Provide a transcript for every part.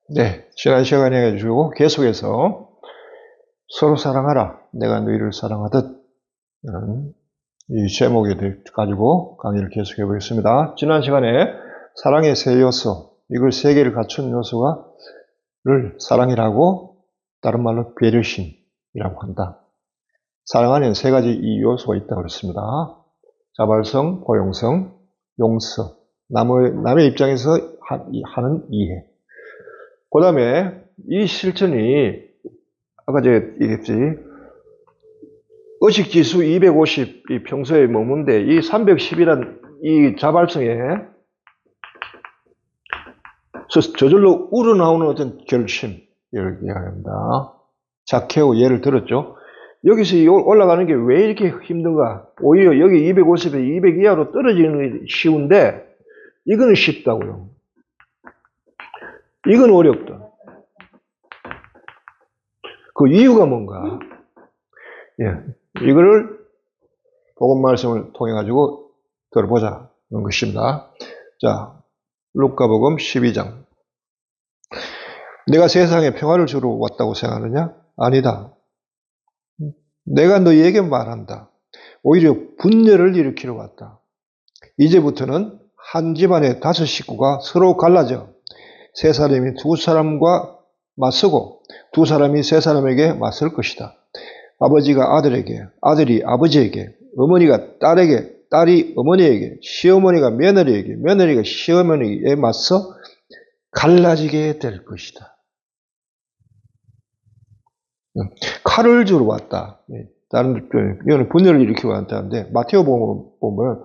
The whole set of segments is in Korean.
네, 지난 시간에 해가지고 계속해서 서로 사랑하라, 내가 너희를 사랑하듯 이 제목을 가지고 강의를 계속해 보겠습니다. 지난 시간에 사랑의 세 요소, 이걸 세 개를 갖춘 요소를 사랑이라고, 다른 말로 배려심이라고 한다. 사랑 안에는 세 가지 이 요소가 있다고 그랬습니다. 자발성, 포용성, 용서, 남의 입장에서 하는 이해. 그 다음에 이 실천이 아까 제가 얘기했지, 의식지수 250이 평소에 머문데 이 310이란 이 자발성에 저절로 우러나오는 어떤 결심, 이걸 이야기합니다. 자케오 예를 들었죠. 여기서 올라가는 게 왜 이렇게 힘든가? 오히려 여기 250에 200 이하로 떨어지는 게 쉬운데 이거는 쉽다고요. 이건 어렵다. 그 이유가 뭔가? 예, 이거를 복음 말씀을 통해 가지고 들어보자는 것입니다. 자, 루카복음 12장. 내가 세상에 평화를 주러 왔다고 생각하느냐? 아니다. 내가 너희에게 말한다. 오히려 분열을 일으키러 왔다. 이제부터는 한 집안의 5 식구가 서로 갈라져 세 사람이 2 사람과 맞서고 2 사람이 세 사람에게 맞설 것이다. 아버지가 아들에게, 아들이 아버지에게, 어머니가 딸에게, 딸이 어머니에게, 시어머니가 며느리에게, 며느리가 시어머니에 맞서 갈라지게 될 것이다. 칼을 주러 왔다. 다른 이거는 분열을 일으키고 왔다는데 마태오복음 보면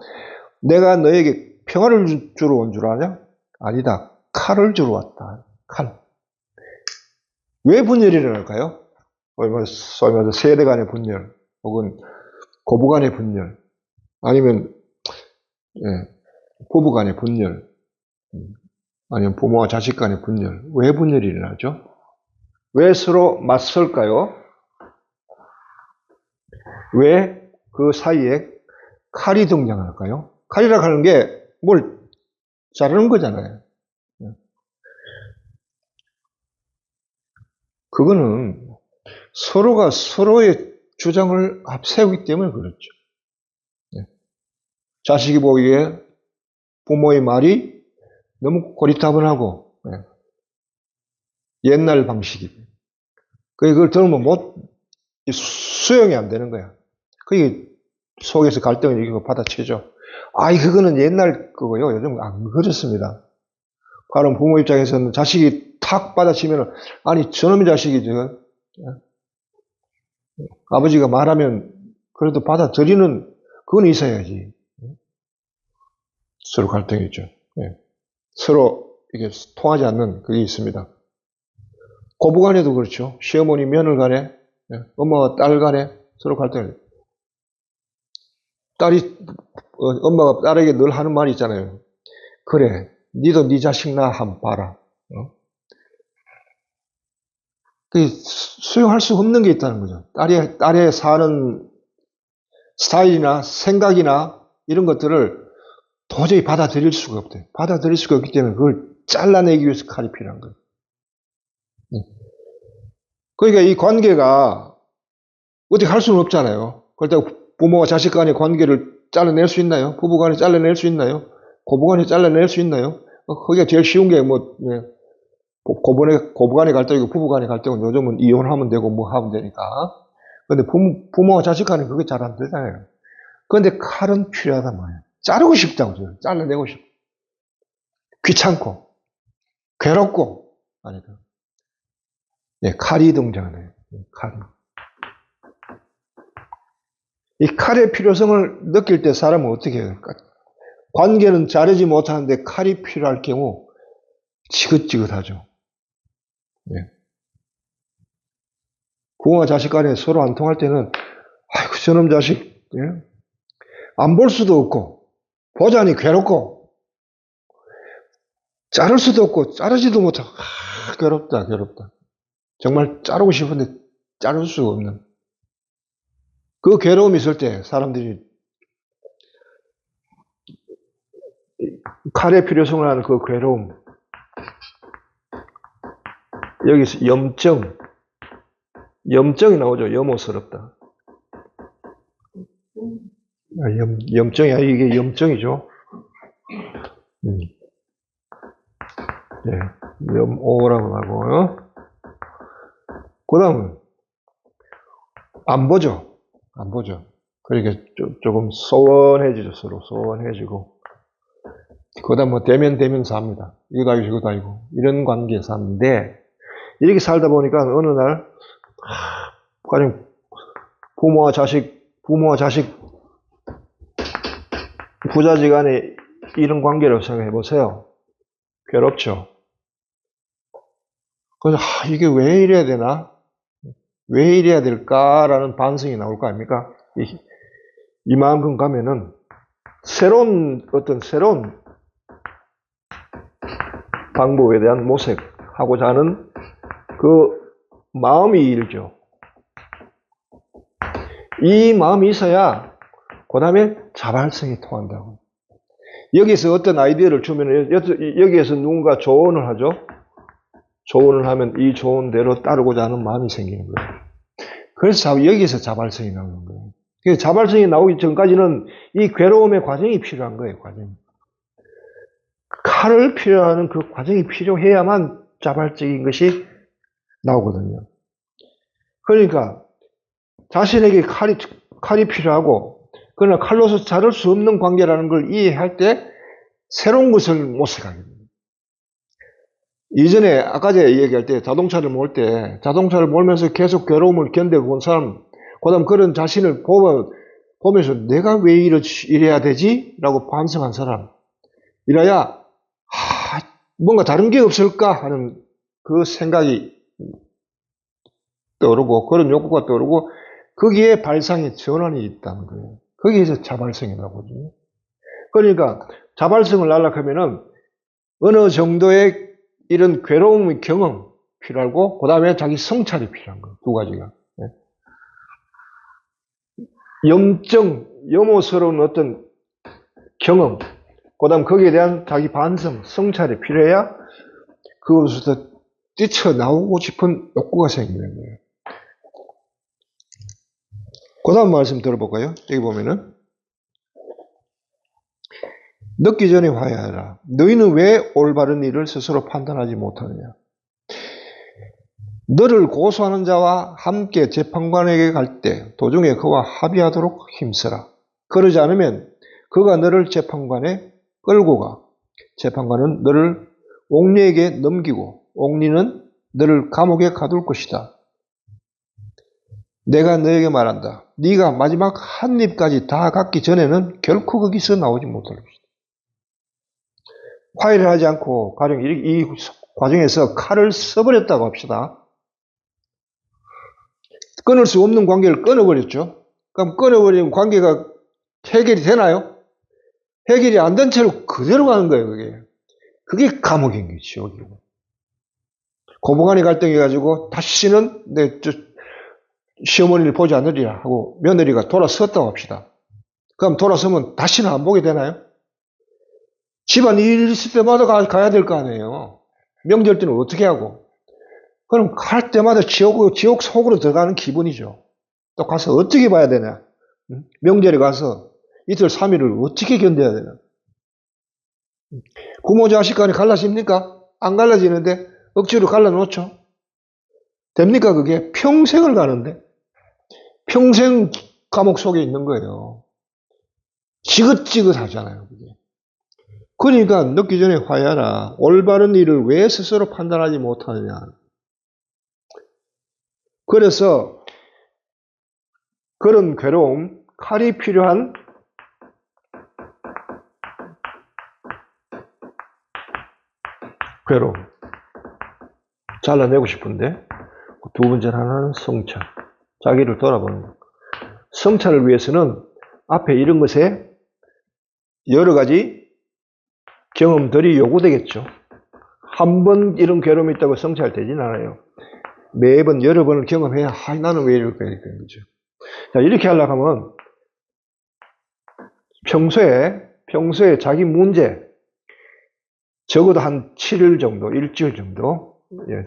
내가 너에게 평화를 주러 온 줄 아냐? 아니다. 칼을 주러 왔다. 칼. 왜 분열이 일어날까요? 소위 말해서 세대 간의 분열, 혹은 고부 간의 분열, 아니면 부부 간의 분열, 아니면 부모와 자식 간의 분열. 왜 분열이 일어나죠? 왜 서로 맞설까요? 왜 그 사이에 칼이 등장할까요? 칼이라고 하는 게 뭘 자르는 거잖아요. 그거는 서로가 서로의 주장을 앞세우기 때문에 그렇죠. 자식이 보기에 부모의 말이 너무 고리타분하고 옛날 방식이. 그걸 들으면 수용이 안 되는 거야. 그게 속에서 갈등을 일으키고 받아치죠. 그거는 옛날 거고요. 요즘 안 그렇습니다. 바로 부모 입장에서는 자식이 탁 받아치면, 저놈의 자식이 아버지가 말하면 그래도 받아들이는 그건 있어야지. 서로 갈등이 있죠. 서로 이게 통하지 않는 그게 있습니다. 고부 간에도 그렇죠. 시어머니 며느리 간에, 엄마와 딸 간에 서로 갈등을. 엄마가 딸에게 늘 하는 말이 있잖아요. 그래, 니도 니 자식 나 한번 봐라. 그게 수용할 수 없는 게 있다는 거죠. 딸의 사는 스타일이나 생각이나 이런 것들을 도저히 받아들일 수가 없대요. 받아들일 수가 없기 때문에 그걸 잘라내기 위해서 칼이 필요한 거예요. 그러니까 이 관계가 어떻게 할 수는 없잖아요. 그렇다고 부모와 자식 간의 관계를 잘라낼 수 있나요? 부부 간에 잘라낼 수 있나요? 고부 간에 잘라낼 수 있나요? 그게 제일 쉬운 게 고부 간의 갈등이고 부부 간의 갈등은 요즘은 이혼하면 되고 하면 되니까. 근데 부모와 자식 간에 그게 잘 안 되잖아요. 그런데 칼은 필요하단 말이에요. 자르고 싶다고 저는. 잘라내고 싶고. 귀찮고, 괴롭고, 아니다. 칼이 등장하네요. 칼이. 이 칼의 필요성을 느낄 때 사람은 어떻게 해야 될까? 관계는 자르지 못하는데 칼이 필요할 경우 지긋지긋하죠. 부모와 자식 간에 서로 안 통할 때는 저놈 자식 안 볼 수도 없고 보자니 괴롭고 자를 수도 없고 자르지도 못하고 괴롭다. 정말 자르고 싶은데 자를 수가 없는 그 괴로움이 있을 때 사람들이 칼의 필요성을 하는 그 괴로움, 여기서 염증이 나오죠. 염호스럽다. 염증이 아니 이게 염증이죠. 네, 염오라고 하고요. 그 다음은 안 보죠. 그러니까 조금 소원해지죠. 서로 소원해지고. 그 다음 뭐 대면사입니다. 이것도 아니고 저것도 아니고 이런 관계에 사는데 이렇게 살다 보니까 어느 날 가령 부모와 자식 부자지간에 이런 관계라고 생각해 보세요. 괴롭죠. 그래서 이게 왜 이래야 되나? 왜 이래야 될까라는 반성이 나올 거 아닙니까? 이만큼 가면은 새로운 방법에 대한 모색하고자 하는 그 마음이 일죠. 이 마음이 있어야 그 다음에 자발성이 통한다고. 여기서 어떤 아이디어를 주면 여기에서 누군가 조언을 하죠. 조언을 하면 이 조언대로 따르고자 하는 마음이 생기는 거예요. 그래서 여기서 자발성이 나오는 거예요. 그래서 자발성이 나오기 전까지는 이 괴로움의 과정이 필요한 거예요. 칼을 필요하는 그 과정이 필요해야만 자발적인 것이 나오거든요. 그러니까 자신에게 칼이 필요하고 그러나 칼로서 자를 수 없는 관계라는 걸 이해할 때 새로운 것을 모색하게 됩니다. 이전에 아까 제가 얘기할 때 자동차를 몰면서 계속 괴로움을 견뎌본 사람, 그 다음 그런 자신을 보면서 내가 왜 이래야 되지? 라고 반성한 사람. 이래야 뭔가 다른 게 없을까 하는 그 생각이 떠오르고 그런 욕구가 떠오르고 거기에 발상의 전환이 있다는 거예요. 거기에서 자발성이 나거든요. 그러니까 자발성을 날락하면은 어느 정도의 이런 괴로움의 경험 필요하고 그 다음에 자기 성찰이 필요한 거예요. 두 가지가. 염호스러운 어떤 경험, 그 다음 거기에 대한 자기 반성, 성찰이 필요해야 그것에서 뛰쳐나오고 싶은 욕구가 생기는 거예요. 그 다음 말씀 들어볼까요? 여기 보면은 늦기 전에 화해하라. 너희는 왜 올바른 일을 스스로 판단하지 못하느냐. 너를 고소하는 자와 함께 재판관에게 갈 때 도중에 그와 합의하도록 힘써라. 그러지 않으면 그가 너를 재판관에 끌고 가. 재판관은 너를 옥리에게 넘기고 옥리는 너를 감옥에 가둘 것이다. 내가 너에게 말한다. 네가 마지막 한 입까지 다 갖기 전에는 결코 거기서 나오지 못할 것이다. 화해를 하지 않고 가령 이 과정에서 칼을 써버렸다고 합시다. 끊을 수 없는 관계를 끊어버렸죠. 그럼 끊어버린 관계가 해결이 되나요? 해결이 안 된 채로 그대로 가는 거예요, 그게 감옥인 거죠. 고부간의 갈등이 가지고 다시는 내 시어머니를 보지 않으리라 하고 며느리가 돌아섰다고 합시다. 그럼 돌아서면 다시는 안 보게 되나요? 집안 일 있을 때마다 가야 될 거 아니에요. 명절 때는 어떻게 하고? 그럼 갈 때마다 지옥 속으로 들어가는 기분이죠. 또 가서 어떻게 봐야 되냐? 명절에 가서 이틀 3일을 어떻게 견뎌야 되나? 부모 자식 간에 갈라집니까? 안 갈라지는데 억지로 갈라놓죠. 됩니까 그게? 평생을 가는데. 평생 감옥 속에 있는 거예요. 지긋지긋하잖아요. 그게. 그러니까 늦기 전에 화해하라. 올바른 일을 왜 스스로 판단하지 못하느냐. 그래서 그런 괴로움, 칼이 필요한 괴로움 잘라내고 싶은데 두 번째 하나는 성찰. 자기를 돌아보는 것. 성찰을 위해서는 앞에 이런 것에 여러 가지 경험들이 요구되겠죠. 한 번 이런 괴로움이 있다고 성찰되진 않아요. 매번 여러 번을 경험해야 나는 왜 이럴까 이렇게 되는 거죠. 자, 이렇게 하려고 하면 평소에 자기 문제 적어도 한 7일 정도, 일주일 정도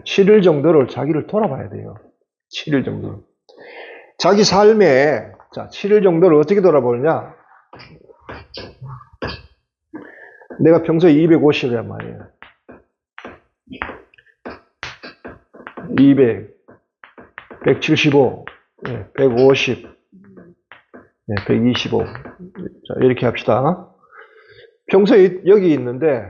7일 정도를 자기를 돌아봐야 돼요. 7일 정도. 자기 삶에, 자, 7일 정도를 어떻게 돌아보느냐? 내가 평소에 250이란 말이에요. 200, 175, 150, 125. 자, 이렇게 합시다. 평소에 여기 있는데,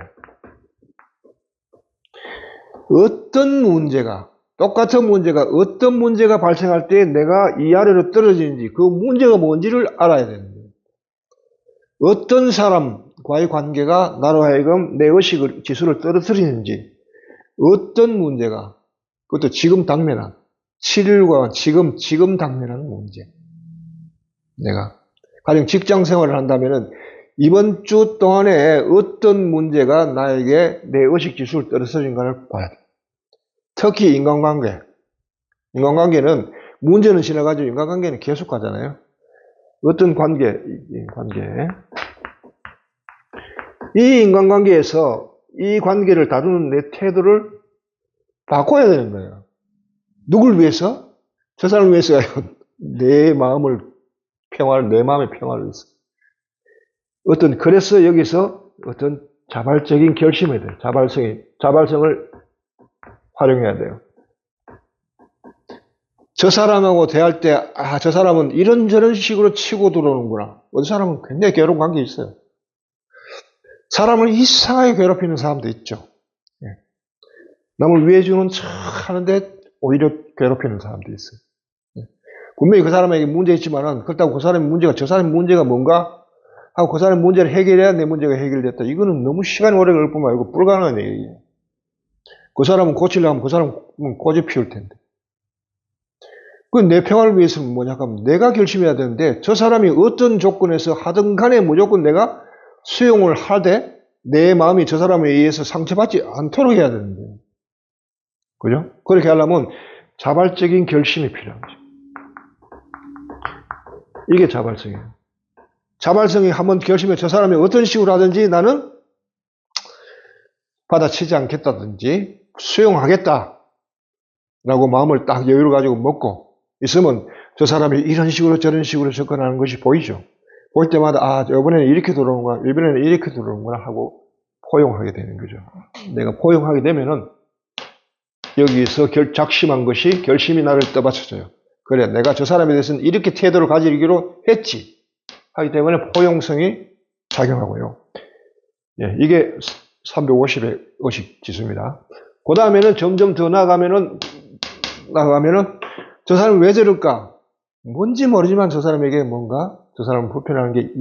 어떤 문제가, 똑같은 문제가 어떤 문제가 발생할 때 내가 이 아래로 떨어지는지 그 문제가 뭔지를 알아야 되는 거예요. 어떤 사람과의 관계가 나로 하여금 내 의식 지수를 떨어뜨리는지, 어떤 문제가, 그것도 지금 당면한, 7일과 지금 당면한 문제. 내가 가령 직장 생활을 한다면은 이번 주 동안에 어떤 문제가 나에게 내 의식 지수를 떨어뜨린가를 봐야 돼. 특히 인간관계. 인간관계는 문제는 지나가지고 인간관계는 계속 가잖아요. 어떤 관계. 이 인간관계에서 이 관계를 다루는 내 태도를 바꿔야 되는 거예요. 누굴 위해서? 저 사람을 위해서가 아니고 내 마음의 평화를 위해서. 그래서 여기서 어떤 자발적인 결심이 돼요. 자발성을 활용해야 돼요. 저 사람하고 대할 때, 저 사람은 이런저런 식으로 치고 들어오는구나. 어떤 사람은 굉장히 괴로운 관계 있어요. 사람을 이상하게 괴롭히는 사람도 있죠. 남을 위해주는 척 하는데 오히려 괴롭히는 사람도 있어요. 분명히 그 사람에게 문제 있지만은, 그렇다고 그 사람의 문제가, 저 사람의 문제가 뭔가 하고 그 사람의 문제를 해결해야 내 문제가 해결됐다. 이거는 너무 시간이 오래 걸릴 뿐만 아니고 불가능한 얘기예요. 그 사람은 고치려고 하면 그 사람은 꼬집 피울 텐데. 그 내 평화를 위해서는 뭐냐 하면 내가 결심해야 되는데 저 사람이 어떤 조건에서 하든 간에 무조건 내가 수용을 하되 내 마음이 저 사람에 의해서 상처받지 않도록 해야 되는 거예요. 그죠? 그렇게 하려면 자발적인 결심이 필요한 거죠. 이게 자발성이에요. 자발성이 한번 결심해 저 사람이 어떤 식으로 하든지 나는 받아치지 않겠다든지 수용하겠다라고 마음을 딱 여유를 가지고 먹고 있으면 저 사람이 이런 식으로 저런 식으로 접근하는 것이 보이죠. 볼 때마다 이번에는 이렇게 들어오는구나, 이번에는 이렇게 들어오는구나 하고 포용하게 되는 거죠. 내가 포용하게 되면은 여기서 작심한 것이 결심이 나를 떠받쳐줘요. 그래, 내가 저 사람에 대해서는 이렇게 태도를 가지기로 했지 하기 때문에 포용성이 작용하고요. 이게 350의 의식 지수입니다. 그 다음에는 점점 더 나아가면은 저 사람은 왜 저럴까? 뭔지 모르지만 저 사람에게 저 사람은 불편한 게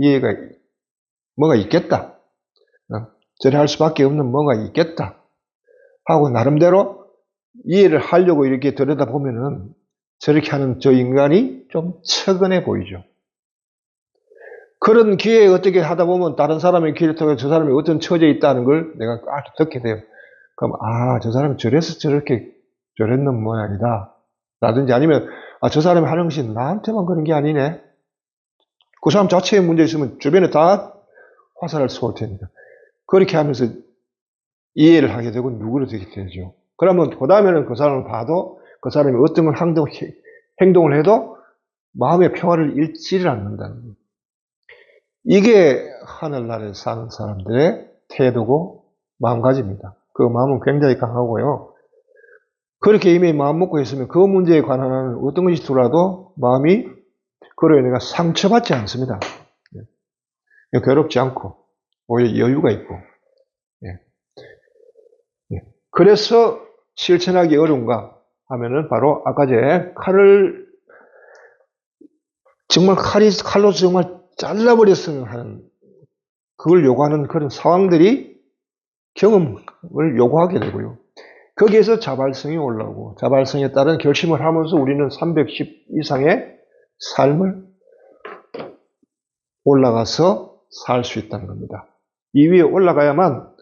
뭔가 있겠다. 저래 할 수밖에 없는 뭔가 있겠다. 하고 나름대로 이해를 하려고 이렇게 들여다보면은 저렇게 하는 저 인간이 좀 척은해 보이죠. 그런 기회에 어떻게 하다 보면 다른 사람의 기회를 통해 저 사람이 어떤 처지에 있다는 걸 내가 듣게 돼요. 그럼 저 사람은 저래서 저랬는 모양이다. 라든지 아니면 저 사람이 하는 것이 나한테만 그런 게 아니네. 그 사람 자체에 문제 있으면 주변에 다 화살을 쏘을 테니까. 그렇게 하면서 이해를 하게 되고 누구를 되게 되죠. 그러면 그 다음에는 그 사람을 봐도 그 사람이 어떤 행동을 해도 마음의 평화를 잃지를 않는다는 거예요. 이게 하늘나라에 사는 사람들의 태도고 마음가짐입니다. 그 마음은 굉장히 강하고요. 그렇게 이미 마음 먹고 있으면 그 문제에 관한 어떤 것이 들어와도 마음이 그로 인해 상처받지 않습니다. 괴롭지 않고 오히려 여유가 있고. 그래서 실천하기 어려운가 하면은 바로 아까 전에 칼로 정말 잘라버렸으면 하는 그걸 요구하는 그런 상황들이 경험을 요구하게 되고요. 거기에서 자발성이 올라오고 자발성에 따른 결심을 하면서 우리는 310 이상의 삶을 올라가서 살 수 있다는 겁니다. 이 위에 올라가야만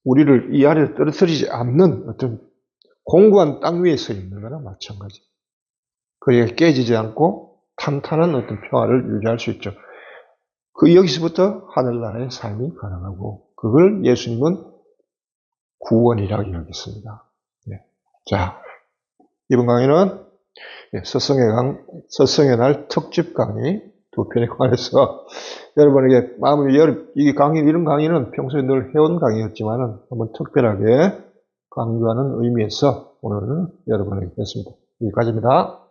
우리를 이 아래로 떨어뜨리지 않는 어떤 공고한 땅 위에 서 있는 거나 마찬가지. 그게 깨지지 않고 탄탄한 어떤 평화를 유지할 수 있죠. 여기서부터 하늘나라의 삶이 가능하고 그걸 예수님은 구원이라고 여겼습니다. 예. 자, 이번 강의는 서성의 날 특집 강의 두 편에 관해서 여러분에게 이런 강의는 평소에 늘 해온 강의였지만은 한번 특별하게 강조하는 의미에서 오늘 여러분에게 했습니다. 여기까지입니다.